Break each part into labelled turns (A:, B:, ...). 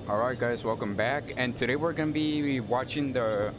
A: Alright guys, welcome back, and today we're gonna be watching the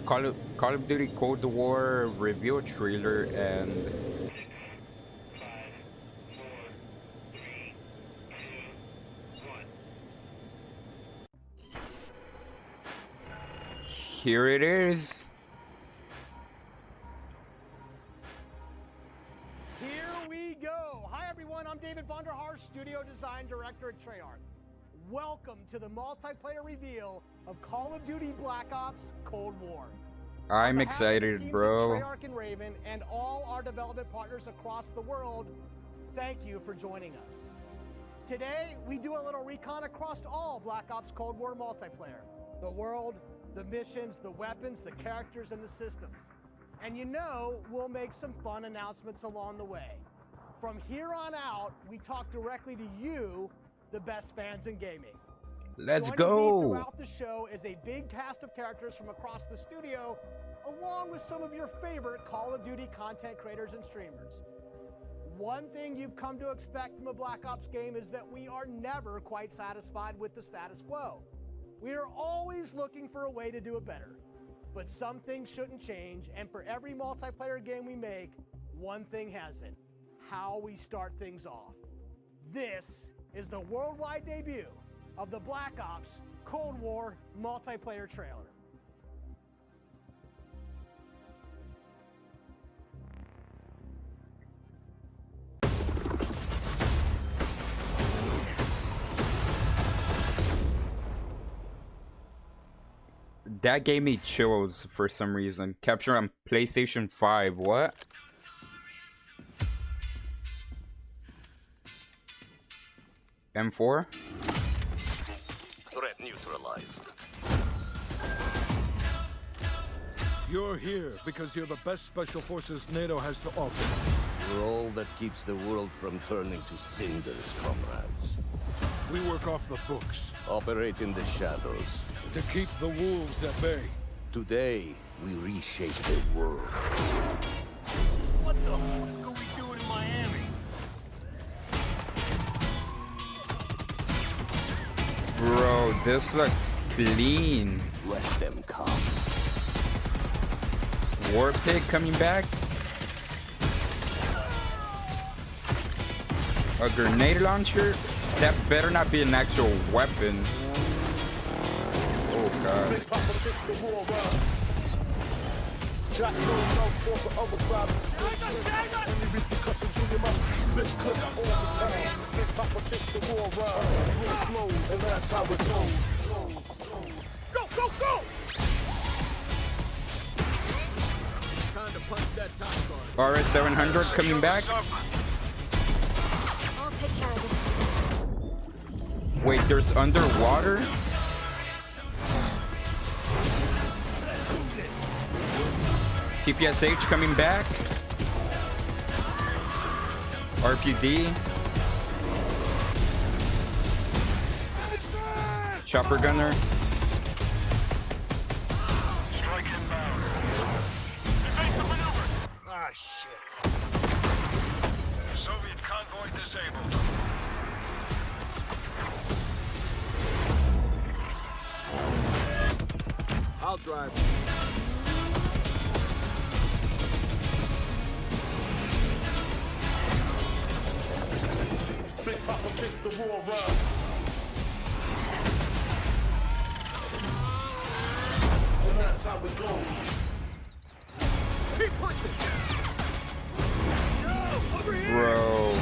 A: Call of Duty Cold War reveal trailer, and here it is.
B: Here we go! Hi everyone, I'm David Vonderhaar, Studio Design Director at Treyarch. Welcome to the multiplayer reveal of Call of Duty Black Ops Cold War.
A: I'm
B: On behalf of the
A: excited,
B: teams
A: bro.
B: at Treyarch and Raven and all our development partners across the world, thank you for joining us. Today, we do a little recon across all Black Ops Cold War multiplayer. The world, the missions, the weapons, the characters, and the systems. And you know, we'll make some fun announcements along the way. From here on out, we talk directly to you, the best fans in gaming.
A: Let's
B: Joining me
A: go.
B: throughout the show is a big cast of characters from across the studio, along with some of your favorite Call of Duty content creators and streamers. One thing you've come to expect from a Black Ops game is that we are never quite satisfied with the status quo. We are always looking for a way to do it better. But some things shouldn't change, and for every multiplayer game we make, one thing hasn't: how we start things off. This is the worldwide debut of the Black Ops Cold War multiplayer trailer.
A: That gave me chills for some reason. Capture on PlayStation 5. What? M4?
C: Threat neutralized.
D: You're here because you're the best special forces NATO has to offer.
C: We're all that keeps the world from turning to cinders, comrades.
D: We work off the books
C: Operate in the shadows.
D: to keep the wolves at bay.
C: Today, we reshape the world.
E: What the fuck are we doing in Miami?
A: Bro, this looks clean.
C: Let them come.
A: War Pig coming back. A grenade launcher? That better not be an actual weapon. Oh god.
E: Go, go, go! Time to punch that time card.
A: RS-700 coming back.
F: I'll take care of this.
A: Wait, there's underwater? TPSH coming back. RPD. Chopper gunner.
F: Strike inbound. Evasive maneuver.
E: Ah, shit.
F: Soviet convoy disabled.
E: I'll drive.
G: Big Papa make the war run. And that's how it goes.
E: Keep pushing. Yo, over here.
A: Bro.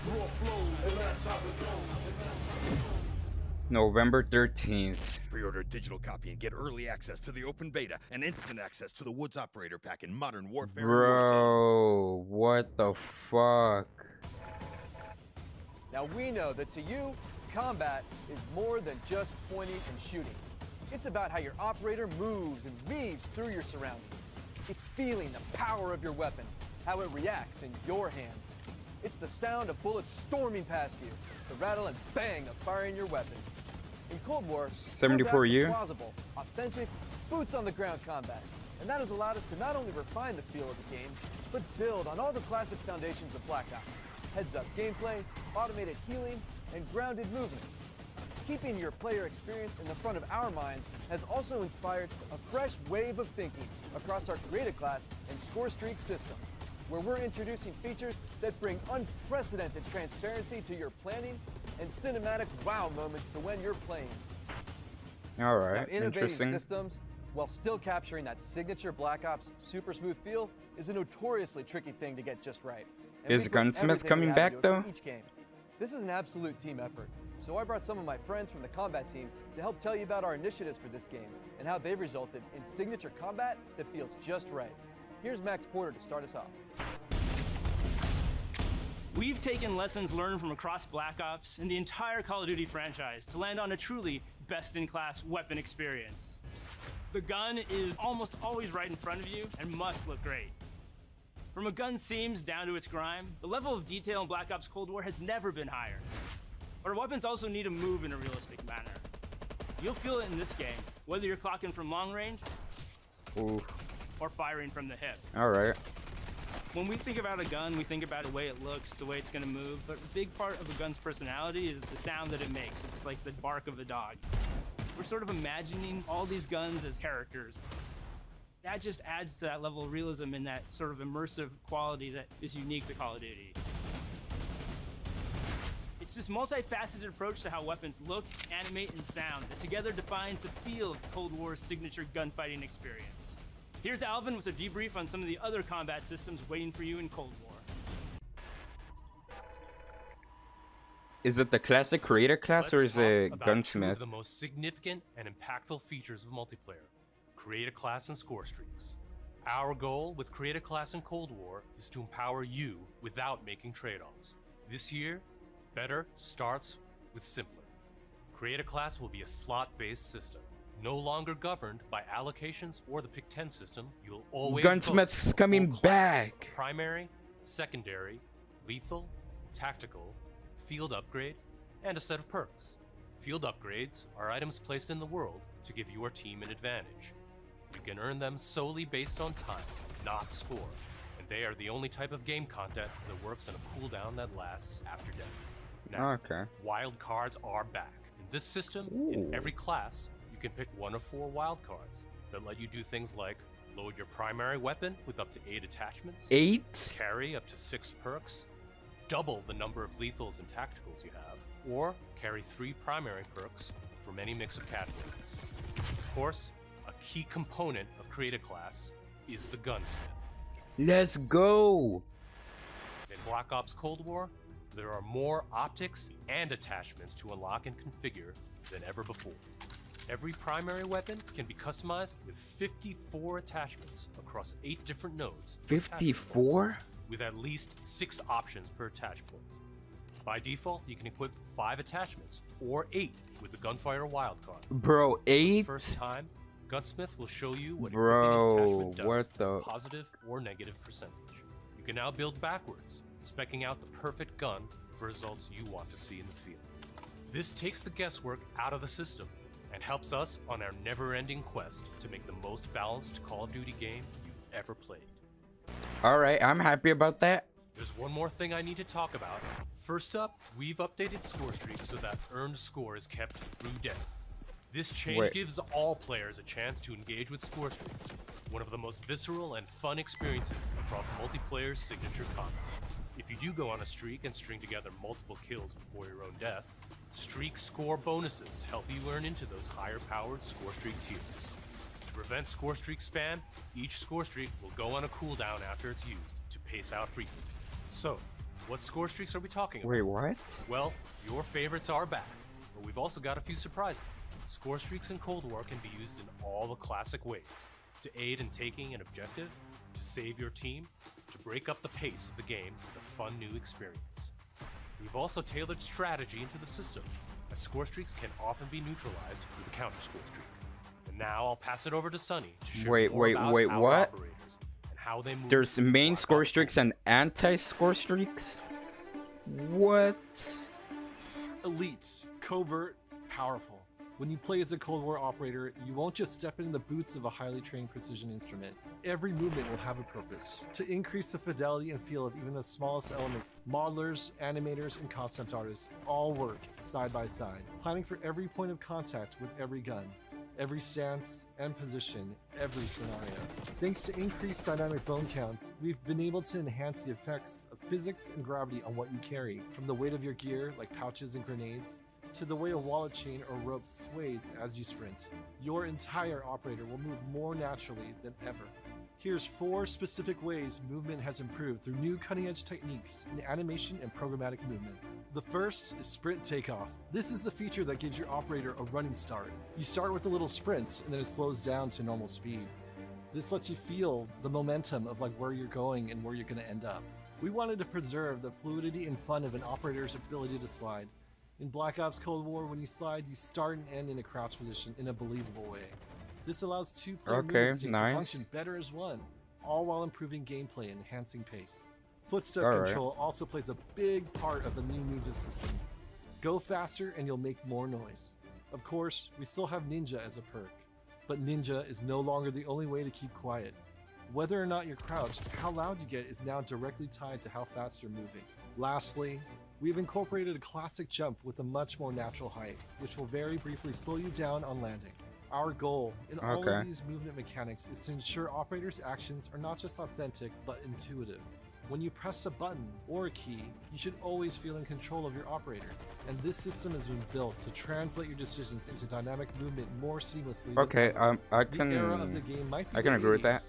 G: Raw flows, and that's how it goes.
A: November 13th.
H: Pre-order a digital copy and get early access to the open beta and instant access to the Woods Operator Pack in Modern Warfare. and Warzone.
A: Bro, what the fuck?
I: Now we know that to you, combat is more than just pointing and shooting. It's about how your operator moves and weaves through your surroundings. It's feeling the power of your weapon, how it reacts in your hands. It's the sound of bullets storming past you, the rattle and bang of firing your weapon. In Cold War,
A: 74 year.
I: plausible, authentic, boots-on-the-ground combat. And that has allowed us to not only refine the feel of the game, but build on all the classic foundations of Black Ops. Heads-up gameplay, automated healing, and grounded movement. Keeping your player experience in the front of our minds has also inspired a fresh wave of thinking across our creative class and score streak systems, where we're introducing features that bring unprecedented transparency to your planning and cinematic wow moments to when you're playing.
A: All right,
I: Now, innovating
A: interesting.
I: systems while still capturing that signature Black Ops super smooth feel is a notoriously tricky thing to get just right. And
A: Is
I: we put
A: Gunsmith
I: everything we
A: coming
I: have
A: back,
I: into it for
A: though?
I: each game. This is an absolute team effort, so I brought some of my friends from the combat team to help tell you about our initiatives for this game and how they've resulted in signature combat that feels just right. Here's Max Porter to start us off.
J: We've taken lessons learned from across Black Ops and the entire Call of Duty franchise to land on a truly best-in-class weapon experience. The gun is almost always right in front of you and must look great. From a gun's seams down to its grime, the level of detail in Black Ops Cold War has never been higher. But our weapons also need to move in a realistic manner. You'll feel it in this game, whether you're clocking from long range
A: Ooh.
J: or firing from the hip.
A: All right.
J: When we think about a gun, we think about the way it looks, the way it's gonna move, but a big part of a gun's personality is the sound that it makes. It's like the bark of a dog. We're sort of imagining all these guns as characters. That just adds to that level of realism and that sort of immersive quality that is unique to Call of Duty. It's this multifaceted approach to how weapons look, animate, and sound that together defines the feel of Cold War's signature gunfighting experience. Here's Alvin with a debrief on some of the other combat systems waiting for you in Cold War.
A: Is it the classic creator class or is it
K: Two of
A: Gunsmith?
K: the most significant and impactful features of multiplayer: create a class and score streaks. Our goal with Create a Class in Cold War is to empower you without making trade-offs. This year, better starts with simpler. Create a Class will be a slot-based system, no longer governed by allocations or the Pick 10 system. You'll always
A: Gunsmith's
K: boast a
A: coming
K: full class,
A: back.
K: primary, secondary, lethal, tactical, field upgrade, and a set of perks. Field upgrades are items placed in the world to give your team an advantage. You can earn them solely based on time, not score, and they are the only type of game content that works on a cooldown that lasts after death. Now,
A: Okay.
K: wild cards are back. In this system, in every class, you can pick one of 4 wild cards that let you do things like load your primary weapon with up to 8 attachments,
A: 8?
K: carry up to 6 perks, double the number of lethals and tacticals you have, or carry 3 primary perks from any mix of categories. Of course, a key component of Create a Class is the Gunsmith.
A: Let's go.
K: In Black Ops Cold War, there are more optics and attachments to unlock and configure than ever before. Every primary weapon can be customized with 54 attachments across 8 different nodes. per attachment
A: 54?
K: points, with at least 6 options per attach point. By default, you can equip 5 attachments, or 8 with the Gunfighter wildcard.
A: Bro,
K: For the
A: 8?
K: first time, Gunsmith will show you what
A: Bro,
K: equipping an attachment does
A: what
K: as a
A: the-
K: positive or negative percentage. You can now build backwards, speccing out the perfect gun for results you want to see in the field. This takes the guesswork out of the system and helps us on our never-ending quest to make the most balanced Call of Duty game you've ever played.
A: Alright, I'm happy about that.
K: There's one more thing I need to talk about. First up, we've updated score streaks so that earned score is kept through death. This change
A: Wait.
K: gives all players a chance to engage with score streaks, one of the most visceral and fun experiences across multiplayer's signature combat. If you do go on a streak and string together multiple kills before your own death, streak score bonuses help you earn into those higher-powered score streak tiers. To prevent score streak spam, each score streak will go on a cooldown after it's used to pace out frequency. So, what score streaks are we talking about?
A: Wait, what?
K: Well, your favorites are back, but we've also got a few surprises. Score streaks in Cold War can be used in all the classic ways: to aid in taking an objective, to save your team, to break up the pace of the game with a fun new experience. We've also tailored strategy into the system, as score streaks can often be neutralized with a counter score streak. And now I'll pass it over to Sunny to share more about our
A: what?
K: operators and how they move.
A: There's main
K: Black
A: score
K: Ops
A: streaks and anti-score streaks? What?
L: Elites, covert, powerful. When you play as a Cold War operator, you won't just step into the boots of a highly trained precision instrument. Every movement will have a purpose. To increase the fidelity and feel of even the smallest elements, modelers, animators, and concept artists all work side by side, planning for every point of contact with every gun, every stance and position, every scenario. Thanks to increased dynamic bone counts, we've been able to enhance the effects of physics and gravity on what you carry, from the weight of your gear, like pouches and grenades, to the way a wallet chain or rope sways as you sprint. Your entire operator will move more naturally than ever. Here's 4 specific ways movement has improved through new cutting-edge techniques in animation and programmatic movement. The first is sprint takeoff. This is the feature that gives your operator a running start. You start with a little sprint and then it slows down to normal speed. This lets you feel the momentum of like where you're going and where you're going to end up. We wanted to preserve the fluidity and fun of an operator's ability to slide. In Black Ops Cold War, when you slide, you start and end in a crouch position in a believable way. This allows 2-player movement sticks to function better as one, all while improving gameplay and enhancing pace. Footstep control also plays a big part of the new movement system. Go faster and you'll make more noise. Of course, we still have Ninja as a perk, but Ninja is no longer the only way to keep quiet. Whether or not you're crouched, how loud you get is now directly tied to how fast you're moving. Lastly, we've incorporated a classic jump with a much more natural height, which will very briefly slow you down on landing. Our goal in all of these movement mechanics is to ensure operators' actions are not just authentic, but intuitive. When you press a button or a key, you should always feel in control of your operator, and this system has been built to translate your decisions into dynamic movement more seamlessly. The era of the game might be
A: I can agree with that.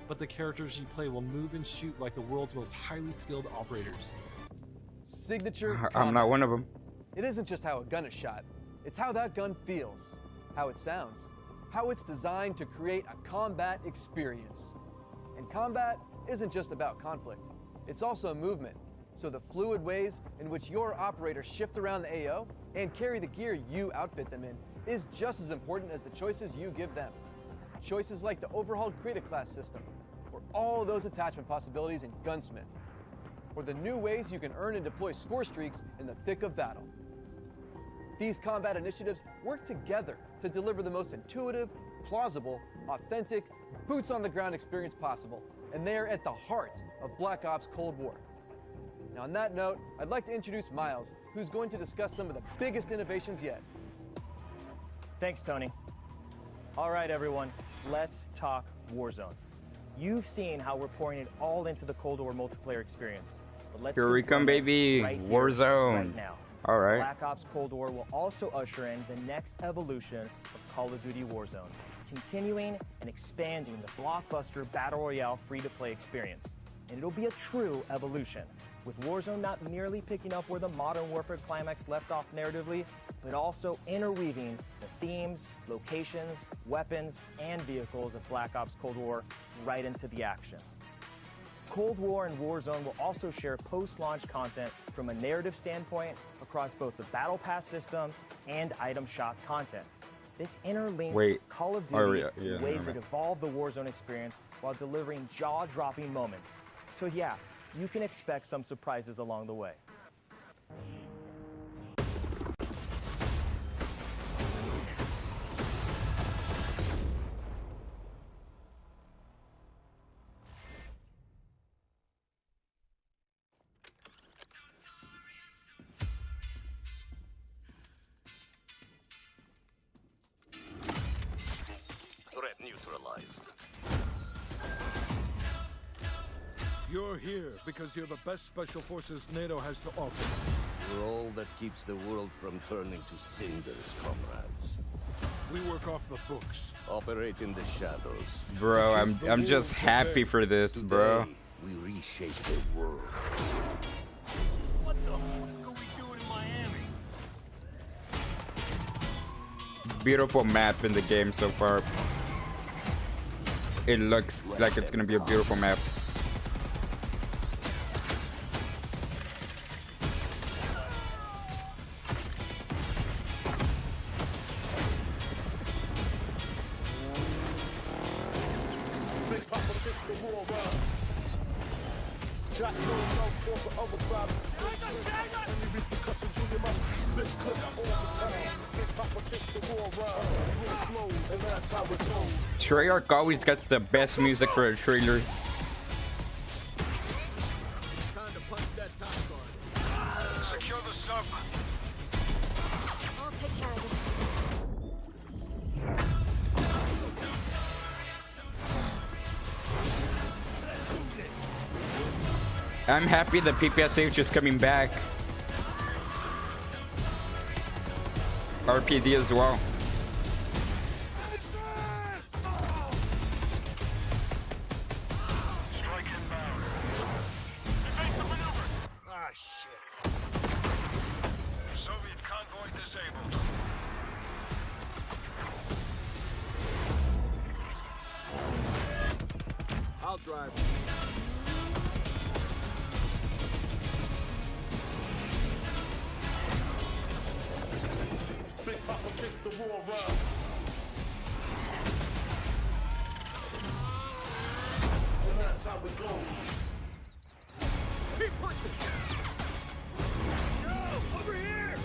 L: But the characters you play will move and shoot like the world's most highly skilled operators.
I: Signature
A: I'm not one of them.
I: It isn't just how a gun is shot, it's how that gun feels, how it sounds, how it's designed to create a combat experience. And combat isn't just about conflict, it's also movement. So the fluid ways in which your operators shift around the AO and carry the gear you outfit them in is just as important as the choices you give them. Choices like the overhauled Create Class system, or all those attachment possibilities in Gunsmith, or the new ways you can earn and deploy score streaks in the thick of battle. These combat initiatives work together to deliver the most intuitive, plausible, authentic, boots-on-the-ground experience possible, and they're at the heart of Black Ops Cold War. Now on that note, I'd like to introduce Miles, who's going to discuss some of the biggest innovations yet.
M: Thanks, Tony. All right, everyone, let's talk Warzone. You've seen how we're pouring it all into the Cold War multiplayer experience. But let's
A: Here we come, baby. Warzone.
M: Right now.
A: All right.
M: Black Ops Cold War will also usher in the next evolution of Call of Duty Warzone, continuing and expanding the blockbuster Battle Royale free-to-play experience. And it'll be a true evolution, with Warzone not merely picking up where the Modern Warfare climax left off narratively, but also interweaving the themes, locations, weapons, and vehicles of Black Ops Cold War right into the action. Cold War and Warzone will also share post-launch content from a narrative standpoint across both the Battle Pass system and item shop content. This interlinks Call of Duty in ways that evolve the Warzone experience while delivering jaw-dropping moments. So yeah, you can expect some surprises along the way.
C: Threat neutralized.
D: You're here because you're the best special forces NATO has to offer.
C: You're all that keeps the world from turning to cinders, comrades.
D: We work off the books.
C: Operate in the shadows.
A: Bro, I'm just happy for this, bro.
C: Today, we reshape the world.
E: What the fuck are we doing in Miami?
A: Beautiful map in the game so far. It looks like it's gonna be a beautiful map.
G: Make Papa take the war around.
A: Treyarch always gets the best music for the trailers.
F: Secure the sub.
N: I'll take care of this.
A: I'm happy that PPSH is coming back. RPD as well.
F: Strike inbound. Evade the maneuver.
E: Ah, shit.
F: Soviet convoy disabled.
E: I'll drive.
G: Big Papa kick the war around. And that's how it goes.
E: Keep pushing. Go, over here.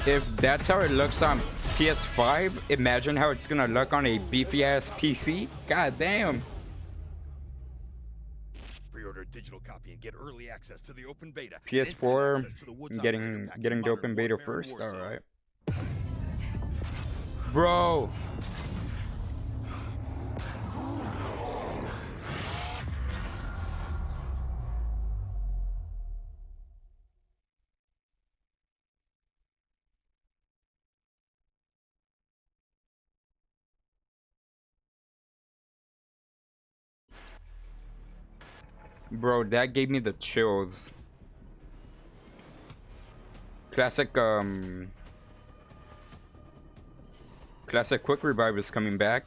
A: If that's how it looks on PS5, imagine how it's gonna look on a beefy ass PC. God damn.
H: Pre-order a digital copy and get early access to the open beta.
A: PS4,
H: Access to the Woods
A: I'm
H: operator pack in
A: getting the
H: Modern
A: open beta
H: Warfare and
A: first.
H: Warzone.
A: All right, bro. Bro, that gave me the chills. Classic Quick Revive is coming back.